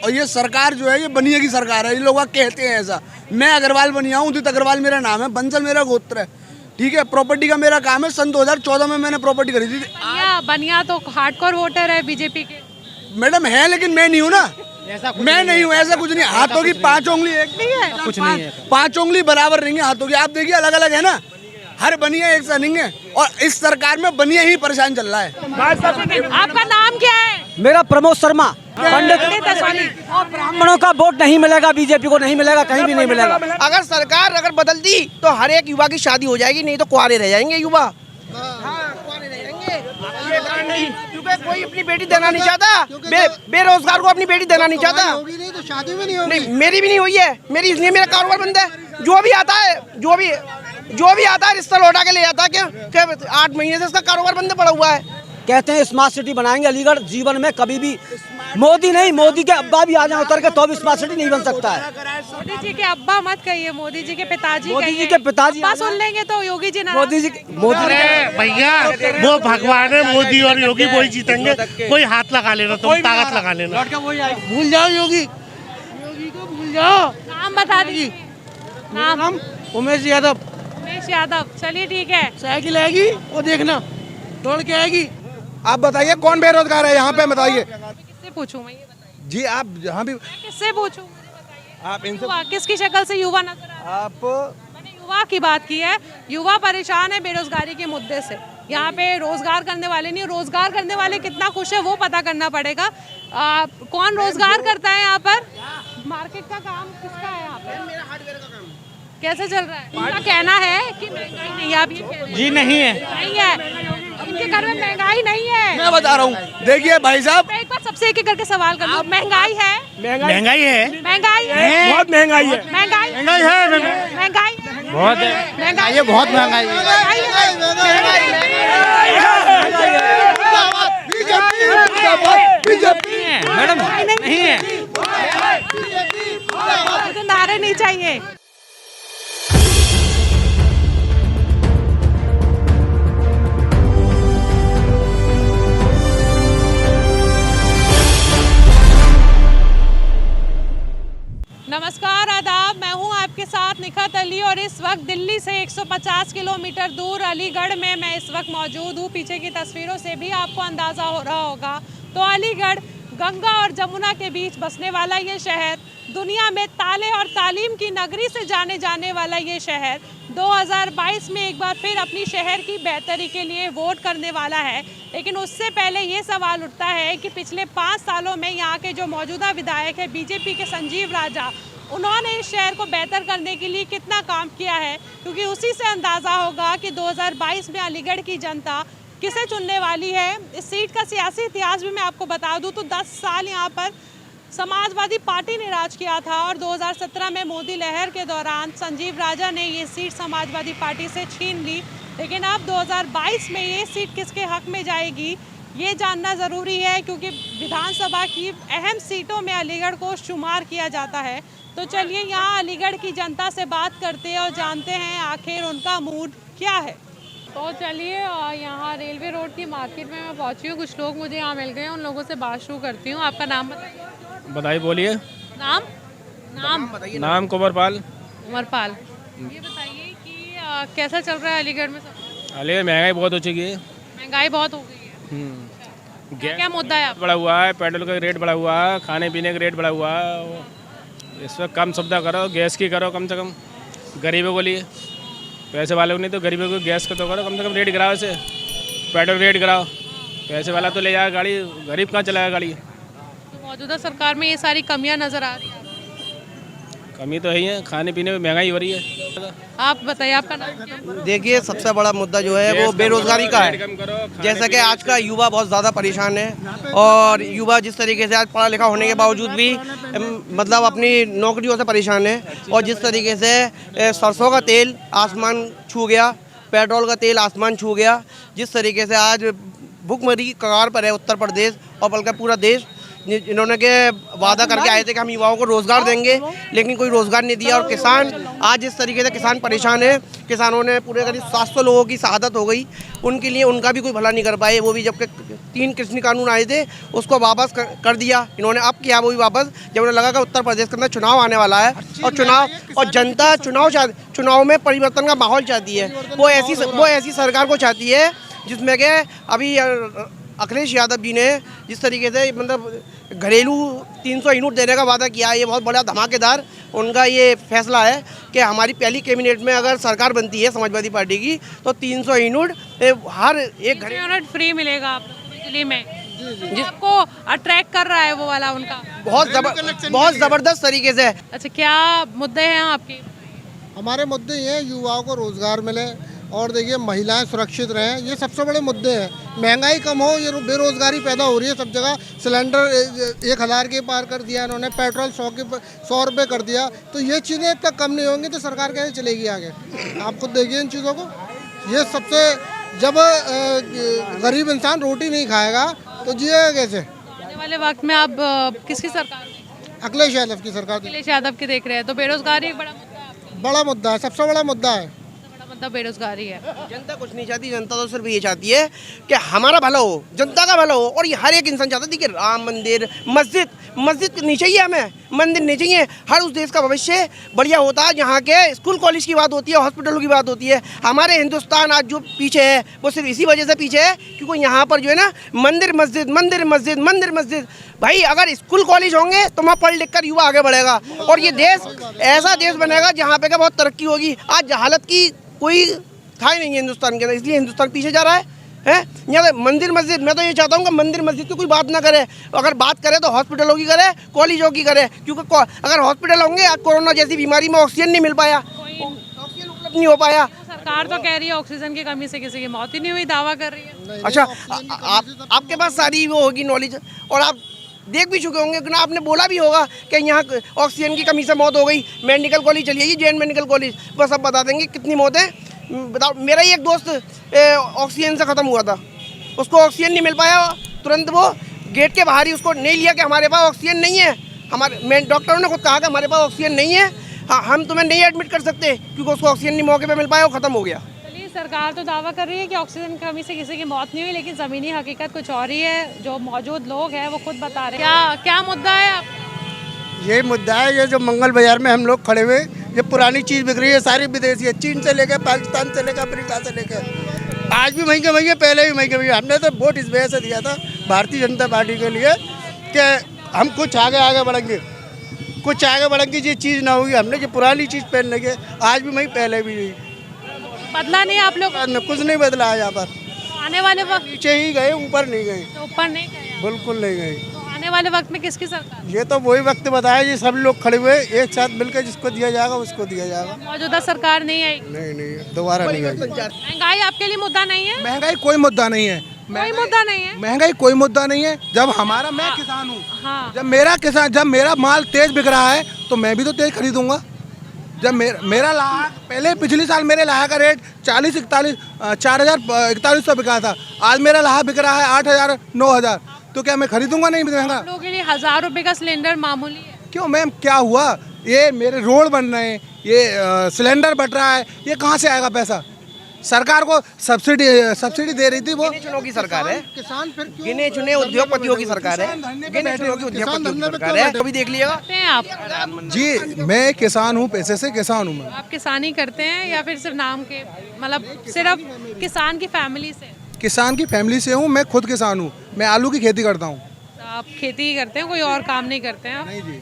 और ये सरकार जो है ये बनिया की सरकार है। ये लोग कहते हैं ऐसा। मैं अग्रवाल बनिया हूँ, उदित अग्रवाल मेरा नाम है, बंसल मेरा गोत्र है, ठीक है। प्रॉपर्टी का मेरा काम है। सन 2014 में मैंने प्रॉपर्टी खरीदी थी। बनिया तो हार्डकोर वोटर है बीजेपी के। मैडम है, लेकिन मैं नहीं हूँ ना, मैं नहीं हूँ। ऐसा कुछ नहीं। हाथों की 5 उंगली एक नहीं है, कुछ नहीं है। 5 उंगली बराबर नहीं है हाथों की। आप देखिए अलग अलग है ना, हर बनिया एक सा नहीं है। और इस सरकार में बनिया ही परेशान चल रहा है। आपका नाम क्या है? मेरा प्रमोद शर्मा। पंडित और ब्राह्मणों का वोट नहीं मिलेगा, बीजेपी को नहीं मिलेगा, कहीं भी नहीं मिलेगा। अगर सरकार बदल दी तो हर एक युवा की शादी हो जाएगी, नहीं तो कुआरे रह जाएंगे युवा। कुआरे रह जाएंगे क्योंकि कोई अपनी बेटी देना नहीं चाहता, बेरोजगार को अपनी बेटी देना नहीं चाहता। होगी नहीं तो शादी भी नहीं होगी। नहीं, मेरी भी नहीं हुई है, मेरी इसलिए मेरा कारोबार बंद है। जो भी आता है रिश्ता लौटा के ले जाता है। क्या 8 महीने से इसका कारोबार बंद पड़ा हुआ है। कहते हैं स्मार्ट सिटी बनाएंगे अलीगढ़। जीवन में कभी भी मोदी नहीं, मोदी के अब्बा भी आ जाए उतर के तो भी स्मार्ट सिटी नहीं बन सकता है। मोदी जी के अब्बा मत कहिए, मोदी जी के पिताजी। मोदी जी के पिताजी सुन लेंगे तो योगी जी मोदी जी भैया वो भगवान है, मोदी और योगी वही जीतेंगे। कोई हाथ लगा लेना, तुम ताकत लगा लेना। भूल जाओ योगी को भूल जाओ। नाम बता दीजिए। नाम उमेश यादव। उमेश यादव। चलिए ठीक है। साइकिल आएगी वो देखना, दौड़ के आएगी। आप बताइए कौन बेरोजगार है यहाँ पे, बताइए। किससे पूछूं मैं, ये बताइए जी आप जहाँ भी किससे पूछूं, मुझे बताइए। आप इनसे युवा किसकी शक्ल से युवा नजर आ रहा है? आप मैंने युवा की बात की है। युवा परेशान है बेरोजगारी के मुद्दे से। यहाँ पे रोजगार करने वाले नहीं, रोजगार करने वाले कितना खुश है वो पता करना पड़ेगा। कौन रोजगार करता है यहाँ पर? मार्केट का काम किसका है यहाँ पे? मेरा हार्डवेयर का काम। कैसे चल रहा है? उनका कहना है कि महंगाई नहीं है। आप ये कह रहे हैं? जी नहीं है, नहीं है। इनके घर में महंगाई नहीं है। मैं बता रहा हूँ, देखिए भाई साहब, मैं एक बार सबसे एक करके सवाल कर लूं। महंगाई है? महंगाई है, महंगाई है, बहुत महंगाई है। महंगाई महंगाई है, महंगाई बहुत है, महंगाई है, बहुत महंगाई मैडम नहीं है। तो नारे नहीं चाहिए। नमस्कार, आदाब। मैं हूं आपके साथ निखत अली और इस वक्त दिल्ली से 150 किलोमीटर दूर अलीगढ़ में मैं इस वक्त मौजूद हूं। पीछे की तस्वीरों से भी आपको अंदाज़ा हो रहा होगा तो अलीगढ़ गंगा और जमुना के बीच बसने वाला ये शहर, दुनिया में ताले और तालीम की नगरी से जाने वाला ये शहर 2022 में एक बार फिर अपनी शहर की बेहतरी के लिए वोट करने वाला है। लेकिन उससे पहले ये सवाल उठता है कि पिछले 5 सालों में यहाँ के जो मौजूदा विधायक है बीजेपी के संजीव राजा, उन्होंने इस शहर को बेहतर करने के लिए कितना काम किया है, क्योंकि उसी से अंदाज़ा होगा कि 2022 में अलीगढ़ की जनता किसे चुनने वाली है। इस सीट का सियासी इतिहास भी मैं आपको बता दूं तो 10 साल यहाँ पर समाजवादी पार्टी ने राज किया था और 2017 में मोदी लहर के दौरान संजीव राजा ने ये सीट समाजवादी पार्टी से छीन ली। लेकिन अब 2022 में ये सीट किसके हक में जाएगी ये जानना ज़रूरी है, क्योंकि विधानसभा की अहम सीटों में अलीगढ़ को शुमार किया जाता है। तो चलिए यहाँ अलीगढ़ की जनता से बात करते हैं और जानते हैं आखिर उनका मूड क्या है। तो चलिए यहाँ रेलवे रोड की मार्केट में मैं पहुँची हूँ। कुछ लोग मुझे यहाँ मिल गए हैं, उन लोगों से बात शुरू करती हूँ। आपका नाम बताइए। बताइए, बोलिए। नाम नाम कुंवरपाल। उमरपाल। ये बताइए कि कैसा चल रहा है अलीगढ़ में सब? अलीगढ़ महंगाई बहुत हो चुकी है। महंगाई बहुत हो गई है। क्या मुद्दा है? बढ़ा हुआ है, पेट्रोल का रेट बढ़ा हुआ है, खाने पीने का रेट बढ़ा हुआ है। इस वक्त कम सुविधा करो, गैस की करो कम से कम गरीबों के लिए। पैसे वालों को नहीं तो गरीबों को गैस का तो करो, कम से कम रेट गिराओ, इसे पेट्रोल रेट गिराओ। पैसे वाला तो ले जाएगा गाड़ी, गरीब कहाँ चलाएगा गाड़ी। तो मौजूदा सरकार में ये सारी कमियां नज़र आ रही हैं। कमी तो है ही है, खाने पीने में महंगाई हो रही है। आप बताइए, आपका नाम क्या है? देखिए, सबसे बड़ा मुद्दा जो है वो बेरोजगारी का है। जैसा कि आज का युवा बहुत ज़्यादा परेशान है और युवा जिस तरीके से आज पढ़ा लिखा होने के बावजूद भी मतलब अपनी नौकरियों से परेशान है, और जिस तरीके से सरसों का तेल आसमान छू गया, पेट्रोल का तेल आसमान छू गया, जिस तरीके से आज भुखमरी की कगार पर है उत्तर प्रदेश और बल्कि पूरा देश, इन्होंने के वादा करके आए थे कि हम युवाओं को रोजगार देंगे, लेकिन कोई रोजगार नहीं दिया। और किसान आज इस तरीके से किसान परेशान है। किसानों ने पूरे करीब 700 लोगों की शहादत हो गई, उनके लिए उनका भी कोई भला नहीं कर पाए। वो भी जबकि 3 कृषि कानून आए थे उसको वापस कर दिया इन्होंने। अब किया वो भी वापस जब उन्हें लगा कि उत्तर प्रदेश के अंदर चुनाव आने वाला है और जनता चुनाव में परिवर्तन का माहौल चाहती है। वो ऐसी सरकार को चाहती है जिसमें कि अभी अखिलेश यादव जी ने जिस तरीके से मतलब घरेलू 300 यूनिट देने का वादा किया है, ये बहुत बड़ा धमाकेदार उनका ये फैसला है कि हमारी पहली कैबिनेट में अगर सरकार बनती है समाजवादी पार्टी की तो 300 यूनिट हर एक घर यूनिट फ्री मिलेगा आपको बिजली में, जिसको अट्रैक्ट कर रहा है वो वाला उनका बहुत ज़बरदस्त तरीके से। अच्छा, क्या मुद्दे हैं आपके? हमारे मुद्दे ये हैं, युवाओं को रोजगार मिले और देखिए महिलाएं सुरक्षित रहें, ये सबसे बड़े मुद्दे हैं। महंगाई कम हो, ये बेरोजगारी पैदा हो रही है सब जगह। सिलेंडर 1000 के पार कर दिया इन्होंने, पेट्रोल 100 रुपये कर दिया। तो ये चीज़ें तक कम नहीं होंगी तो सरकार कैसे चलेगी आगे? आप खुद देखिए इन चीज़ों को। ये सबसे जब गरीब इंसान रोटी नहीं खाएगा तो जिएगा कैसे? आने वाले वक्त में आप किसकी सरकार में? अखिलेश यादव की सरकार अखिलेश यादव की देख रहे हैं, तो बेरोजगारी एक बड़ा मुद्दा है आपका? बड़ा मुद्दा है, सबसे बड़ा मुद्दा है। सबसे बड़ा मुद्दा बेरोजगारी है। जनता कुछ नहीं चाहती, जनता तो सिर्फ ये चाहती है कि हमारा भला हो, जनता का भला हो। और ये हर एक इंसान चाहता है। देखिए राम मंदिर, मस्जिद नहीं चाहिए, हमें मंदिर नहीं चाहिए। हर उस देश का भविष्य बढ़िया होता है जहाँ के स्कूल कॉलेज की बात होती है, हॉस्पिटलों की बात होती है। हमारे हिंदुस्तान आज जो पीछे है वो सिर्फ इसी वजह से पीछे है क्योंकि यहाँ पर जो है ना मंदिर मस्जिद। भाई अगर स्कूल कॉलेज होंगे तो वहाँ पढ़ लिख कर युवा आगे बढ़ेगा और ये देश ऐसा देश बनेगा जहाँ पे का बहुत तरक्की होगी। आज जहालत की कोई था ही नहीं है हिंदुस्तान के अंदर, इसलिए हिंदुस्तान पीछे जा रहा है। यहाँ मंदिर मस्जिद, मैं तो ये चाहता हूँ कि मंदिर मस्जिद की कोई बात ना करे। अगर बात करे तो हॉस्पिटलों की करे, कॉलेजों की करे। क्योंकि अगर हॉस्पिटल होंगे, कोरोना जैसी बीमारी में ऑक्सीजन नहीं मिल पाया, ऑक्सीजन उपलब्ध नहीं हो पाया। सरकार तो कह रही है ऑक्सीजन की कमी से किसी की मौत ही नहीं हुई, दावा कर रही है। अच्छा, आपके पास सारी वो होगी नॉलेज और आप देख भी चुके होंगे कि आपने बोला भी होगा कि यहाँ ऑक्सीजन की कमी से मौत हो गई। मेडिकल कॉलेज चलिए जी, जैन मेडिकल कॉलेज, बस अब बता देंगे कितनी मौत है। बताओ, मेरा ही एक दोस्त ऑक्सीजन से ख़त्म हुआ था, उसको ऑक्सीजन नहीं मिल पाया, तुरंत वो गेट के बाहर ही उसको नहीं लिया कि हमारे पास ऑक्सीजन नहीं है। हमारे डॉक्टरों ने खुद कहा कि हमारे पास ऑक्सीजन नहीं है, हाँ हम तुम्हें नहीं एडमिट कर सकते क्योंकि उसको ऑक्सीजन नहीं मौके पे मिल पाया, वो ख़त्म हो गया। चलिए, सरकार तो दावा कर रही है कि ऑक्सीजन की कमी से किसी की मौत नहीं हुई, लेकिन ज़मीनी हकीकत कुछ और ही है। जो मौजूद लोग हैं वो खुद बता रहे हैं। क्या मुद्दा है आप? यही मुद्दा है, ये जो मंगल बाजार में हम लोग खड़े हुए, ये पुरानी चीज़ बिक रही है, सारी विदेशी है, चीन से लेकर पाकिस्तान से लेकर अफ्रीका से लेकर आज भी महंगे, पहले भी महंगे। हमने तो वोट इस वजह से दिया था भारतीय जनता पार्टी के लिए कि हम कुछ आगे बढ़ेंगे, ये चीज़ ना होगी। हमने जो पुरानी चीज़ पहनने के आज भी पहले भी नहीं बदला नहीं आप लोग? कुछ नहीं बदला है यहाँ पर। आने वाले वक्त नीचे ही गए, ऊपर नहीं गए, तो ऊपर नहीं गए आप। बिल्कुल नहीं गए। तो आने वाले वक्त में किसकी सरकार? ये तो वही वक्त बताया जी, सब लोग खड़े हुए एक साथ मिलकर जिसको दिया जाएगा उसको दिया जाएगा। मौजूदा सरकार नहीं आएगी? नहीं, दोबारा नहीं आएगी। महंगाई आपके लिए मुद्दा नहीं है? महंगाई कोई मुद्दा नहीं है, कोई मुद्दा नहीं है। महंगाई कोई मुद्दा नहीं है। जब हमारा, मैं किसान हूँ, हाँ। जब मेरा माल तेज बिक रहा है तो मैं भी तो तेज खरीदूंगा। जब मेरा लाहा, पहले पिछले साल मेरे लाहा का रेट 4,41,00 बिका था, आज मेरा लाहा बिक रहा है 8,000 9,000, तो क्या मैं खरीदूंगा नहीं महंगा? लोगों के लिए 1000 रुपए का सिलेंडर मामूली है। क्यों मैम, क्या हुआ? ये मेरे रोड बन रहे हैं, ये सिलेंडर बढ़ रहा है, ये कहाँ से आएगा पैसा? सरकार को सब्सिडी दे रही थी, वो गिने चुने की सरकार है, किसान फिर क्यों गिने चुने उद्योगपतियों की सरकार है, गिने चुने की उद्योगपतियों की सरकार है। अभी देख लीजिएगा आप जी, मैं किसान हूँ, पैसे से किसान हूँ मैं। आप किसानी करते हैं या फिर सिर्फ नाम के, मतलब सिर्फ किसान की फैमिली से? किसान की फैमिली से हूँ, मैं खुद किसान हूँ, मैं आलू की खेती करता हूँ। आप खेती ही करते हैं, कोई और काम नहीं करते हैं? नहीं जी,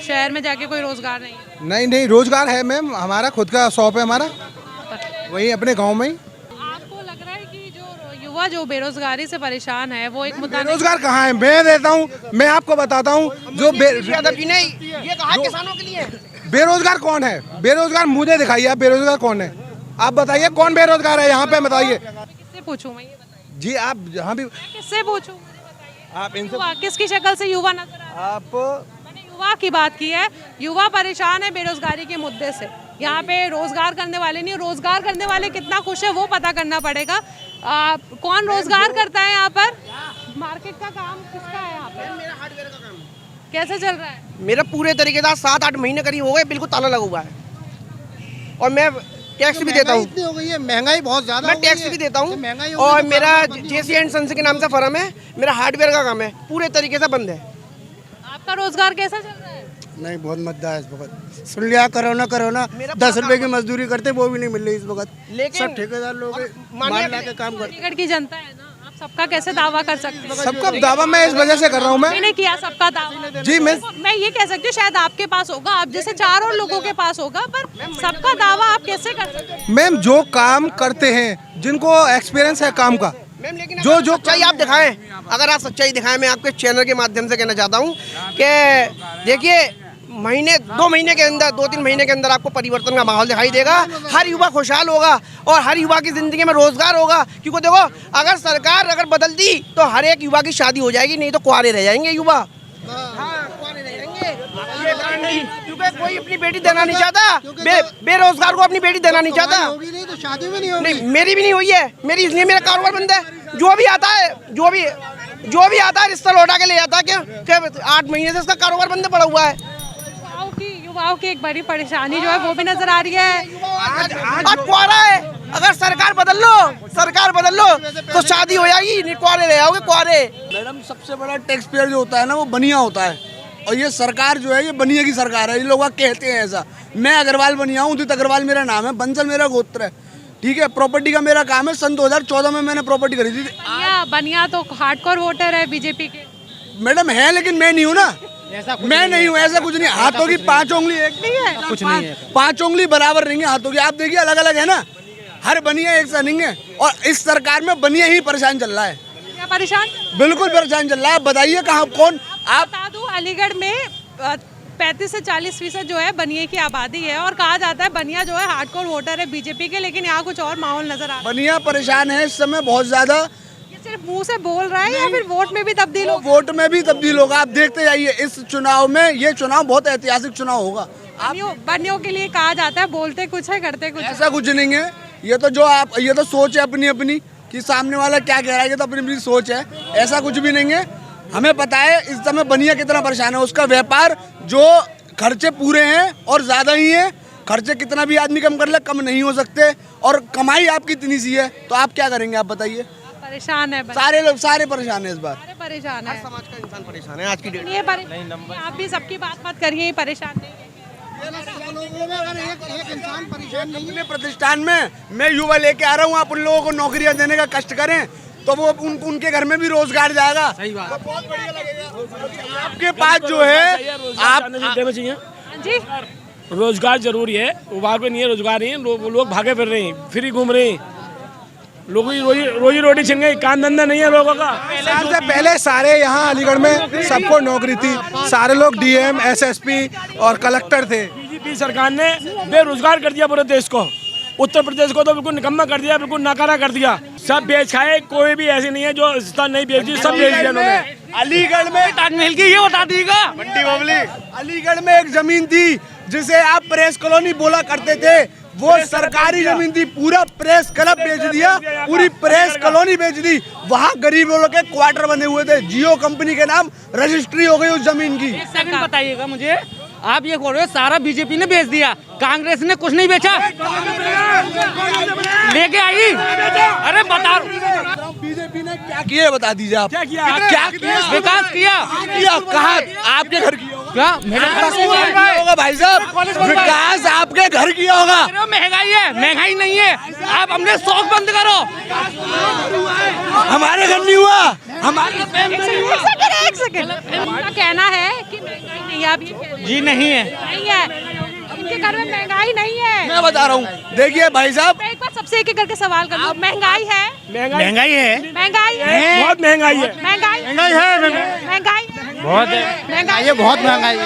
शहर में जाके कोई रोजगार नहीं है? नहीं, रोजगार है मैम, हमारा खुद का शॉप है हमारा, वही अपने गांव में ही। आपको लग रहा है कि जो युवा जो बेरोजगारी से परेशान है वो एक मुद्दा? बेरोजगार कहाँ है, मैं देता हूँ, मैं आपको बताता हूँ। जो यादव जी ने ये कहा किसानों के लिए। बेरोजगार कौन है? बेरोजगार मुझे दिखाइए, आप बेरोजगार कौन है? आप बताइए कौन बेरोजगार है यहाँ पे, बताइए। किससे पूछूं मैं, ये बताइए जी, आप जहाँ भी किससे पूछूं? आप इनसे, युवा किसकी शक्ल से युवा नजर आ रहा है? आप मैंने युवा की बात की है। युवा परेशान है बेरोजगारी के मुद्दे से। यहाँ पे रोजगार करने वाले नहीं, रोजगार करने वाले कितना खुश है वो पता करना पड़ेगा। कौन रोजगार करता है यहाँ पर? मार्केट का काम किसका है यहाँ पे? कैसे चल रहा है? मेरा पूरे तरीके से 7-8 महीने करीब हो गए, बिल्कुल ताला लगा हुआ है। और मैं टैक्स भी देता हूँ, इतनी हो गई है, महंगाई बहुत ज्यादा मैं हो गई टैक्स है। भी देता हूँ। महंगाई हो गई और तो मेरा सारा जेसी एंड सन्स के नाम से फर्म है, मेरा हार्डवेयर का काम है, पूरे तरीके से बंद है। आपका रोजगार कैसा चल रहा है? नहीं, बहुत मद्दा है इस वक्त। सुन लिया, कोरोना 10 रुपए की मजदूरी करते वो भी नहीं मिल रही इस वक्त। लेकिन सब ठेकेदार लोग माल ला के काम करते। अलीगढ़ की जनता है ना, आप सबका कैसे दावा कर सकते हैं? सबका दावा मैं इस वजह से कर रहा हूँ मैंने किया सबका दावा। जी, मैं ये कह सकती हूँ शायद आपके पास होगा, आप जैसे 4 और लोगों के पास होगा, पर सबका दावा आप कैसे कर सकते हैं? मैम जो काम करते हैं, जिनको एक्सपीरियंस है काम का, मैम लेकिन जो सच्चाई आप दिखाएं, अगर आप सच्चाई दिखाएं, मैं आपके चैनल के माध्यम से कहना चाहता हूं कि देखिए 2 महीने के अंदर, 2-3 महीने के अंदर आपको परिवर्तन का माहौल दिखाई देगा। हर युवा खुशहाल होगा और हर युवा की जिंदगी में रोजगार होगा। क्योंकि देखो, अगर सरकार बदलती तो हर एक युवा की शादी हो जाएगी, नहीं तो कुंवारे रह जाएंगे युवा। कुंवारे रह जाएंगे, ये कारण नहीं, क्योंकि कोई अपनी बेटी देना नहीं चाहता, बेरोजगार को अपनी बेटी देना नहीं चाहता। होगी नहीं तो शादी भी नहीं होगी। नहीं, मेरी भी नहीं हुई है, मेरी इसलिए मेरा कारोबार बंद है। जो भी आता है रिश्ता लौटा के ले जाता है। क्या 8 महीने से इसका कारोबार बंद पड़ा हुआ है। युवाओं की एक बड़ी परेशानी जो है वो भी नजर आ रही है। आज कुआरा है, अगर सरकार बदल लो तो शादी हो जाएगी, नहीं कुआरे रह जाओगे, कुआरे। मैडम सबसे बड़ा टैक्स पेयर जो होता है ना वो बनिया होता है, और ये सरकार जो है ये बनिया की सरकार है। ये लोग कहते हैं ऐसा। मैं अग्रवाल बनिया हूँ, उदित अग्रवाल मेरा नाम है, बंसल मेरा गोत्र है, ठीक है। प्रॉपर्टी का मेरा काम है। सन 2014 में मैंने प्रॉपर्टी खरीदी थी। बनिया तो हार्डकोर वोटर है बीजेपी के। मैडम है, लेकिन मैं नहीं हूँ ना, मैं नहीं हूँ, ऐसा कुछ नहीं। हाथों की 5 उंगली एक नहीं है, कुछ नहीं है, 5 उंगली बराबर नहीं है हाथों की। आप देखिए अलग अलग है ना, हर बनिया एक सा नहीं है। और इस सरकार में बनिया ही परेशान चल रहा है। परेशान, बिल्कुल परेशान चल रहा है। बताइए कहाँ कौन। आप बता दूं, अलीगढ़ में 35 से 40% जो है बनिया की आबादी है, और कहा जाता है बनिया जो है हार्डकोर वोटर है बीजेपी के, लेकिन यहाँ कुछ और माहौल नजर आ रहा है। बनिया परेशान है इस समय बहुत ज्यादा। ये सिर्फ मुंह से बोल रहा है या फिर वोट में भी तब्दील होगा? वोट में भी तब्दील होगा। आप देखते जाइए इस चुनाव में, ये चुनाव बहुत ऐतिहासिक चुनाव होगा। बनियों के लिए कहा जाता है बोलते कुछ है करते कुछ। ऐसा कुछ नहीं है। ये तो सोच है अपनी अपनी, कि सामने वाला क्या कह रहा है, ये तो अपनी अपनी सोच है। ऐसा कुछ भी नहीं है। हमें पता है इस समय बनिया कितना परेशान है। उसका व्यापार जो खर्चे पूरे हैं और ज्यादा ही है। खर्चे कितना भी आदमी कम कर ले, कम नहीं हो सकते, और कमाई आपकी इतनी सी है, तो आप क्या करेंगे? आप बताइए। परेशान है सारे लोग, सारे परेशान है इस बार। सारे परेशान है, समाज का इंसान परेशान है आज की डेट। ये आप भी सबकी बात मत करिए, परेशान नहीं है। लोगों में अगर एक इंसान परेशान नहीं अपने प्रतिष्ठान में मैं युवा लेके आ रहा हूँ, आप उन लोगों को नौकरियां देने का कष्ट करें तो वो उनके घर में भी रोजगार जाएगा। सही बात। तो बहुत बढ़िया लगेगा। आपके पास जो है आप चाहिए जी, रोजगार जरूरी है। वहाँ पे नहीं है रोजगार, नहीं है, लोग भागे फिर रहे हैं, फ्री घूम रहे हैं, लोगों की रोजी रोटी छिन गई, काम धंधा नहीं है लोगों का। साल से पहले सारे यहाँ अलीगढ़ में सबको नौकरी थी, सारे लोग डीएम, एसएसपी और कलेक्टर थे। बीजेपी सरकार ने बेरोजगार कर दिया पूरे देश को। उत्तर प्रदेश को तो बिल्कुल निकम्मा कर दिया, बिल्कुल नकारा कर दिया। सब बेच खाए, कोई भी ऐसी नहीं है जो रिश्ता नहीं बेची, सब बेच दिया उन्होंने। अलीगढ़ में मिल गई, ये बता दीजिएगा। मंडी बबली, अलीगढ़ में एक जमीन थी जिसे आप प्रेस कॉलोनी बोला करते थे, वो सरकारी जमीन थी। पूरा प्रेस क्लब बेच दिया, पूरी प्रेस कॉलोनी बेच दी। वहाँ गरीबों के क्वार्टर बने हुए थे, जियो कंपनी के नाम रजिस्ट्री हो गई उस जमीन की। एक सेकंड बताइएगा मुझे, आप ये बोल रहे हो सारा बीजेपी ने बेच दिया, कांग्रेस ने कुछ नहीं बेचा, लेके आई? अरे बता, बीजेपी ने क्या किया बता दीजिए आप। क्या किया? विकास किया? कहाँ? आपके घर किया होगा क्या? मेरे घर से होगा भाई साहब, विकास आपके घर किया होगा। महंगाई है, महंगाई नहीं है, आप हमने शौक बंद करो। हमारे घर नहीं हुआ, हमारे एक सेकंड। उनका कहना है कि महंगाई नहीं है, आप ये कह रहे हैं। जी नहीं है, नहीं है, इनके घर में महंगाई नहीं है। मैं बता रहा हूँ, देखिए भाई साहब, मैं एक बार सबसे एक करके सवाल करूँ, महंगाई है? महंगाई है, महंगाई है, बहुत महंगाई है, महंगाई है, महंगाई बहुत है, महंगाई है, बहुत महंगाई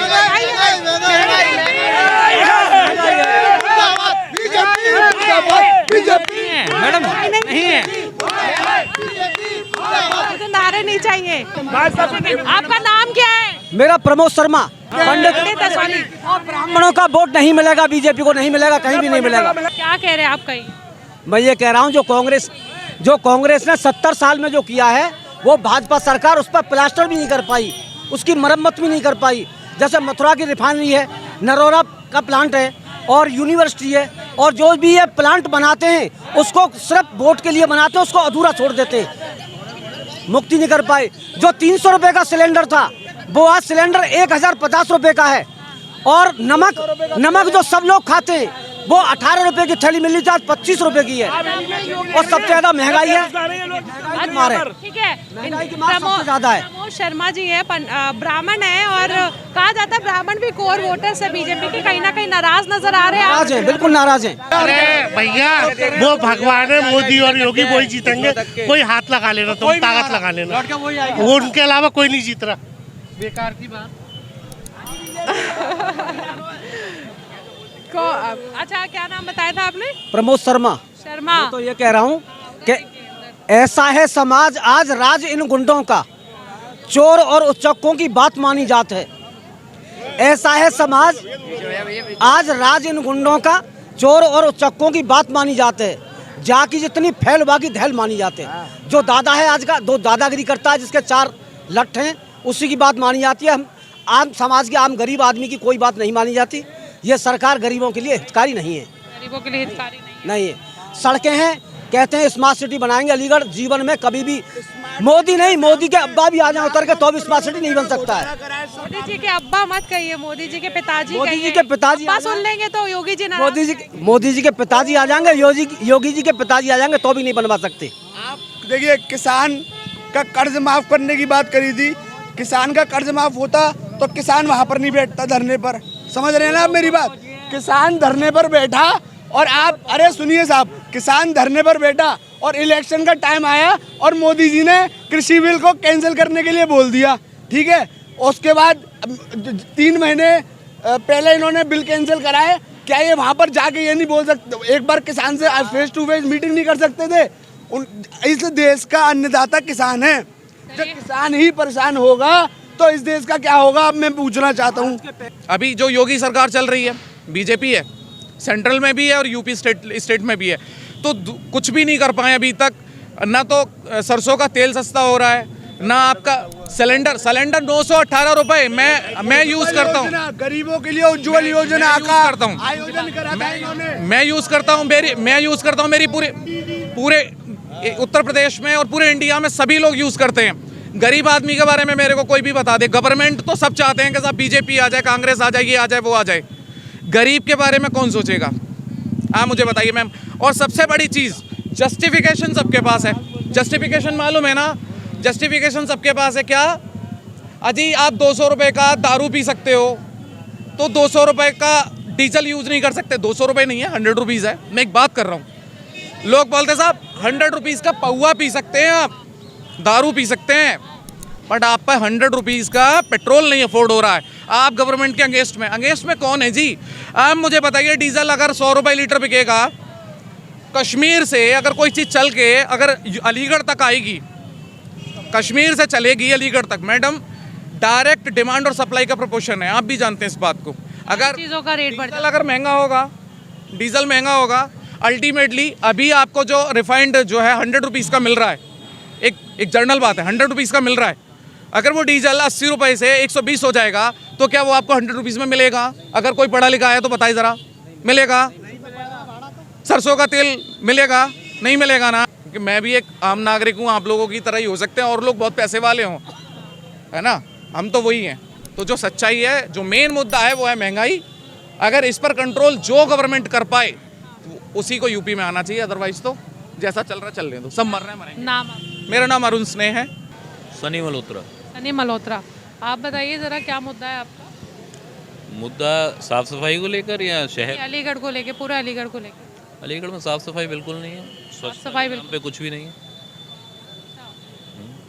मैडम नहीं है। नारे नहीं चाहिए। आपका नाम क्या है? मेरा प्रमोद शर्मा। पंडित और ब्राह्मणों का वोट नहीं मिलेगा, बीजेपी को नहीं मिलेगा, कहीं भी नहीं मिलेगा। क्या कह रहे हैं आप? कहीं मैं ये कह रहा हूँ जो कांग्रेस ने 70 साल में जो किया है वो भाजपा सरकार उस पर प्लास्टर भी नहीं कर पाई। उसकी मरम्मत भी नहीं कर पाई। जैसे मथुरा की रिफाइनरी है, नरोरा का प्लांट है और यूनिवर्सिटी है, और जो भी ये प्लांट बनाते हैं उसको सिर्फ वोट के लिए बनाते हैं, उसको अधूरा छोड़ देते हैं, मुक्ति नहीं कर पाए। जो 300 रुपये का सिलेंडर था वो आज सिलेंडर 1050 रुपये का है। और नमक जो सब लोग खाते हैं वो 18 रुपए की थैली मिल रही थी, आज 25 रुपए की है। और सबसे ज्यादा महंगाई है, ठीक है। महंगाई की मार सबसे ज्यादा है। प्रमोद शर्मा जी है, ब्राह्मण है, और कहा जाता है ब्राह्मण भी कोर वोटर्स है बीजेपी के, कहीं ना कहीं नाराज नजर आ रहे हैं। नाराज हैं, बिल्कुल नाराज हैं। अरे भैया वो भगवान है, मोदी और योगी वही जीतेंगे। कोई हाथ लगा लेना, तुम ताकत लगा लेना, वो उनके अलावा कोई नहीं जीत रहा। बेकार की बात। अच्छा, क्या नाम बताया था आपने? प्रमोद शर्मा। शर्मा। तो ये कह रहा हूँ कि ऐसा है समाज, आज राज इन गुंडों का, चोर और उच्चकों की बात मानी जात है। ऐसा है समाज, आज राज इन गुंडों का, चोर और उच्चकों की बात मानी जाती है। जाकी जितनी फैल बाकी धैल मानी जाते हैं। जो दादा है आज का, दो दादागिरी करता है, जिसके 4 लठ हैं, उसी की बात मानी जाती है। हम आम समाज के, आम गरीब आदमी की कोई बात नहीं मानी जाती। ये सरकार गरीबों के लिए हितकारी नहीं है, गरीबों के लिए हितकारी नहीं है। सड़कें हैं, कहते हैं स्मार्ट सिटी बनाएंगे अलीगढ़, जीवन में कभी भी मोदी नहीं, मोदी के अब्बा भी आ जाए उतर के तो भी स्मार्ट सिटी नहीं बन सकता है। मोदी जी के अब्बा मत कहिए, मोदी जी के पिताजी मोदी जी के पिताजी सुन लेंगे तो योगी जी नाराज। मोदी जी के पिताजी आ जाएंगे, योगी जी के पिताजी आ जाएंगे तो भी नहीं बनवा सकते। आप देखिए, किसान का कर्ज माफ करने की बात करी थी, किसान का कर्ज माफ होता तो किसान वहाँ पर नहीं बैठता धरने पर। समझ रहे हैं ना आप मेरी बात? किसान धरने पर बैठा और आप, अरे सुनिए साहब, किसान धरने पर बैठा और इलेक्शन का टाइम आया और मोदी जी ने कृषि बिल को कैंसिल करने के लिए बोल दिया, ठीक है। उसके बाद 3 महीने पहले इन्होंने बिल कैंसिल कराए। क्या ये वहाँ पर जाके ये नहीं बोल सकते, एक बार किसान से फेस टू फेस मीटिंग नहीं कर सकते थे? इस देश का अन्नदाता किसान है। जब किसान ही परेशान होगा तो इस देश का क्या होगा? अब मैं पूछना चाहता हूँ। अभी जो योगी सरकार चल रही है, बीजेपी है, सेंट्रल में भी है और यूपी स्टेट में भी है, तो कुछ भी नहीं कर पाए अभी तक। ना तो सरसों का तेल सस्ता हो रहा है, ना आपका सिलेंडर 918 रुपए मैं यूज करता हूँ। गरीबों के लिए उज्ज्वल योजना का करता हूँ, आयोजन करा था इन्होंने। मैं यूज करता हूँ, मेरी पूरे उत्तर प्रदेश में और पूरे इंडिया में सभी लोग यूज करते हैं। गरीब आदमी के बारे में मेरे को कोई भी बता दे। गवर्नमेंट तो सब चाहते हैं कि साहब बीजेपी आ जाए, कांग्रेस आ जाए, ये आ जाए, वो आ जाए। गरीब के बारे में कौन सोचेगा? आप मुझे बताइए मैम। और सबसे बड़ी चीज़, जस्टिफिकेशन सबके पास है। जस्टिफिकेशन मालूम है ना? जस्टिफिकेशन सबके पास है। क्या अजी आप 200 रुपये का दारू पी सकते हो तो 200 रुपये का डीजल यूज़ नहीं कर सकते? 200 रुपये नहीं है, 100 रुपीज़ है। मैं एक बात कर रहा हूँ, लोग बोलते साहब 100 रुपीज़ का पौवा पी सकते हैं, आप दारू पी सकते हैं, बट आप पर 100 रुपीज़ का पेट्रोल नहीं अफोर्ड हो रहा है। आप गवर्नमेंट के अगेंस्ट में कौन है जी? आप मुझे बताइए, डीजल अगर 100 रुपये लीटर बिकेगा, कश्मीर से अगर कोई चीज़ चल के अगर अलीगढ़ तक आएगी, कश्मीर से चलेगी अलीगढ़ तक, मैडम डायरेक्ट डिमांड और सप्लाई का प्रोपोर्शन है, आप भी जानते हैं इस बात को। अगर चीज़ों का रेट बढ़, अगर महंगा होगा, डीजल महंगा होगा, अल्टीमेटली अभी आपको जो रिफाइंड जो है 100 रुपीज़ का मिल रहा है, एक जर्नल बात है, 100 रुपीज़ का मिल रहा है। अगर वो डीजल 80 रुपये से 120 हो जाएगा तो क्या वो आपको 100 रुपीज़ में मिलेगा? अगर कोई पढ़ा लिखा है तो बताइए ज़रा, मिलेगा? सरसों का तेल मिलेगा? नहीं मिलेगा ना। कि मैं भी एक आम नागरिक हूँ, आप लोगों की तरह ही हो सकते हैं, और लोग बहुत पैसे वाले हों, है ना, हम तो वही हैं। तो जो सच्चाई है, जो मेन मुद्दा है वो है महंगाई। अगर इस पर कंट्रोल जो गवर्नमेंट कर पाए उसी को यूपी में आना चाहिए, अदरवाइज तो जैसा चल रहा चलने दो, सब मर रहे हैं मरेंगे। नाम? मेरा नाम अरुण स्नेह है। सनी मल्होत्रा। सनी मल्होत्रा, आप बताइए ज़रा क्या मुद्दा है आपका? मुद्दा साफ सफाई को लेकर या शहर? अलीगढ़ को लेके, पूरा अलीगढ़ को लेके। अलीगढ़ में साफ सफाई बिल्कुल नहीं है, सफाई बिल्कुल पे कुछ भी नहीं है,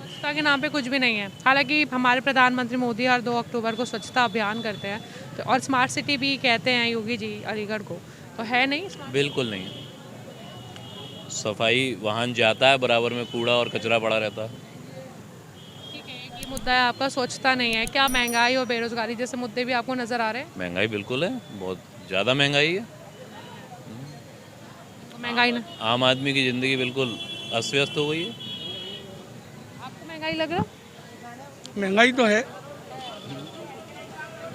स्वच्छता के नाम पे कुछ भी नहीं है। हालांकि हमारे प्रधानमंत्री मोदी हर 2 अक्टूबर को स्वच्छता अभियान करते हैं, तो और स्मार्ट सिटी भी कहते हैं योगी जी अलीगढ़ को, तो है नहीं? बिल्कुल नहीं। सफाई वाहन जाता है, बराबर में कूड़ा और कचरा पड़ा रहता है। ठीक है, एक ये मुद्दा है आपका, स्वच्छता नहीं है। क्या महंगाई और बेरोजगारी जैसे मुद्दे भी आपको नजर आ रहे हैं? महंगाई बिल्कुल है, बहुत ज़्यादा महंगाई है। महंगाई ना, आम आदमी की ज़िंदगी बिल्कुल अस्त व्यस्त हो गई है। आपको महंगाई लग रहा? महंगाई तो है,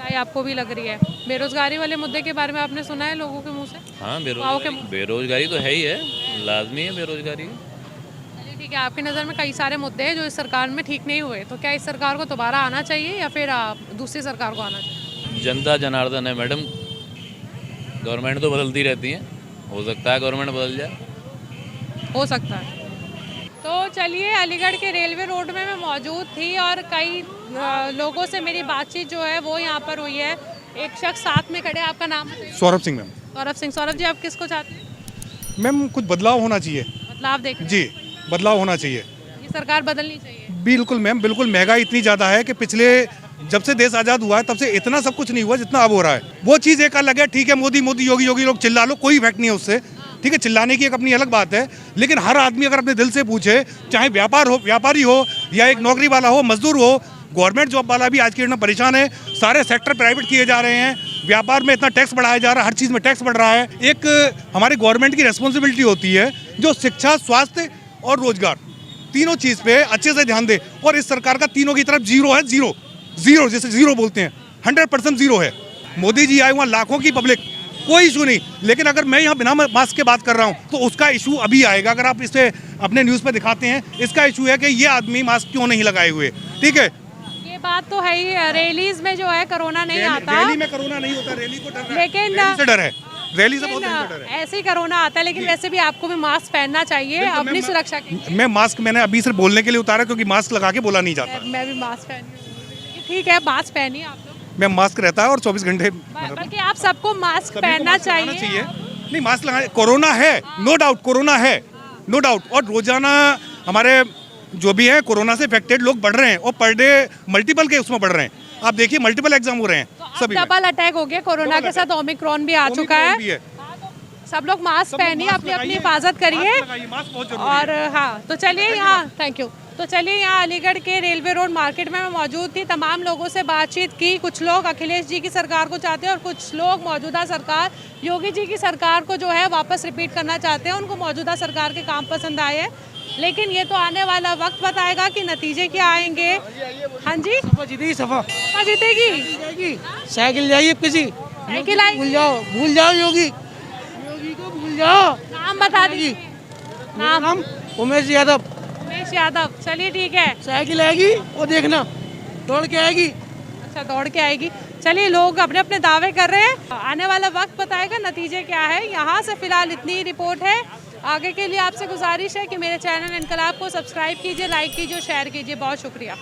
महंगाई आपको भी लग रही है, बेरोजगारी वाले मुद्दे के बारे में आपने सुना है लोगों के मुंह से? हाँ, युवाओं के बेरोजगारी तो है ही है, लाजमी है बेरोजगारी। चलिए ठीक है, आपकी नज़र में कई सारे मुद्दे हैं जो इस सरकार में ठीक नहीं हुए, तो क्या इस सरकार को दोबारा आना चाहिए या फिर दूसरी सरकार को आना चाहिए? जनता जनार्दन है मैडम, गवर्नमेंट तो बदलती रहती है, हो सकता है गवर्नमेंट बदल जाए। हो सकता है। तो चलिए, अलीगढ़ के रेलवे रोड में मैं मौजूद थी और कई लोगों से मेरी बातचीत जो है वो यहाँ पर हुई है। एक शख्स साथ में खड़े, आपका नाम बताइए? सौरभ सिंह मैम। सौरभ सिंह। सौरभ जी, आप किसको चाहते हैं? मैम कुछ बदलाव होना चाहिए। बदलाव देख जी, बदलाव होना चाहिए। ये सरकार बदलनी चाहिए। बिल्कुल मैम, बिल्कुल। महंगाई इतनी ज़्यादा है कि पिछले जब से देश आज़ाद हुआ है तब से इतना सब कुछ नहीं हुआ जितना अब हो रहा है। वो चीज़ एक अलग है, ठीक है, मोदी मोदी योगी योगी लोग चिल्ला लो, कोई इफेक्ट नहीं है उससे, ठीक है, चिल्लाने की एक अपनी अलग बात है। लेकिन हर आदमी अगर अपने दिल से पूछे, चाहे व्यापारी हो या एक नौकरी वाला हो, मजदूर हो, गवर्नमेंट जॉब वाला भी आज की डेट में परेशान है। सारे सेक्टर प्राइवेट किए जा रहे हैं, व्यापार में इतना टैक्स बढ़ाया जा रहा है, हर चीज़ में टैक्स बढ़ रहा है। एक हमारी गवर्नमेंट की रिस्पॉन्सिबिलिटी होती है जो शिक्षा, स्वास्थ्य और रोजगार तीनों चीज़ पे अच्छे से ध्यान दे, और इस सरकार का तीनों की तरफ जीरो है। जीरो जैसे जीरो बोलते हैं, 100% जीरो है। मोदी जी आए वहाँ लाखों की पब्लिक, कोई इशू नहीं। लेकिन अगर मैं यहाँ बिना मास्क के बात कर रहा हूँ तो उसका इशू अभी आएगा। अगर आप इसे अपने न्यूज़ पे दिखाते हैं, इसका इशू है कि ये आदमी मास्क क्यों नहीं लगाए हुए, ठीक है। ये बात तो है ही, रैलीज में जो है कोरोना नहीं आता। रैली में कोरोना नहीं होता, रैली को डर है, लेकिन रैली से डर है, रैली से बहुत डर है। ऐसे ही कोरोना आता है, लेकिन वैसे भी आपको भी मास्क पहनना चाहिए अपनी सुरक्षा के लिए। मैं मास्क मैंने अभी सिर्फ बोलने के लिए उतारा, क्योंकि मास्क लगा के बोला नहीं जाता। मैं भी मास्क पहनी, ठीक है, मास्क पहनिए आप लोग। मैं मास्क रहता है और 24 घंटे, बल्कि आप सबको मास्क पहनना चाहिए। नहीं, मास्क लगा, कोरोना है, नो डाउट, कोरोना है, नो डाउट। और रोजाना हमारे जो भी है कोरोना से इफेक्टेड लोग बढ़ रहे हैं, और पर डे मल्टीपल के उसमें बढ़ रहे हैं। आप देखिए, मल्टीपल एग्जाम हो रहे हैं, सभी डबल अटैक हो गया कोरोना के साथ, ओमिक्रॉन भी आ चुका है। सब लोग मास्क पहनिए, अपनी अपनी हिफाजत करिए। और हाँ, तो चलिए यहाँ, थैंक यू। तो चलिए, यहाँ अलीगढ़ के रेलवे रोड मार्केट में मैं मौजूद थी, तमाम लोगों से बातचीत की। कुछ लोग अखिलेश जी की सरकार को चाहते हैं और कुछ लोग मौजूदा सरकार योगी जी की सरकार को जो है वापस रिपीट करना चाहते हैं। उनको मौजूदा सरकार के काम पसंद आए हैं, लेकिन ये तो आने वाला वक्त बताएगा कि नतीजे क्या आएंगे। हाँ जी, सफा जीतेगी, साइकिल जाइए, किसी साइकिल आई, भूल जाओ योगी को भूल जाओ। नाम बता दीजिए। नाम उमेश यादव। उमेश यादव। चलिए ठीक है, साइकिल आएगी और देखना दौड़ के आएगी। अच्छा, दौड़ के आएगी। चलिए, लोग अपने अपने दावे कर रहे हैं, आने वाला वक्त बताएगा नतीजे क्या है। यहाँ से फिलहाल इतनी रिपोर्ट है। आगे के लिए आपसे गुजारिश है कि मेरे चैनल इनकलाब को सब्सक्राइब कीजिए, लाइक कीजिए, शेयर कीजिए। बहुत शुक्रिया।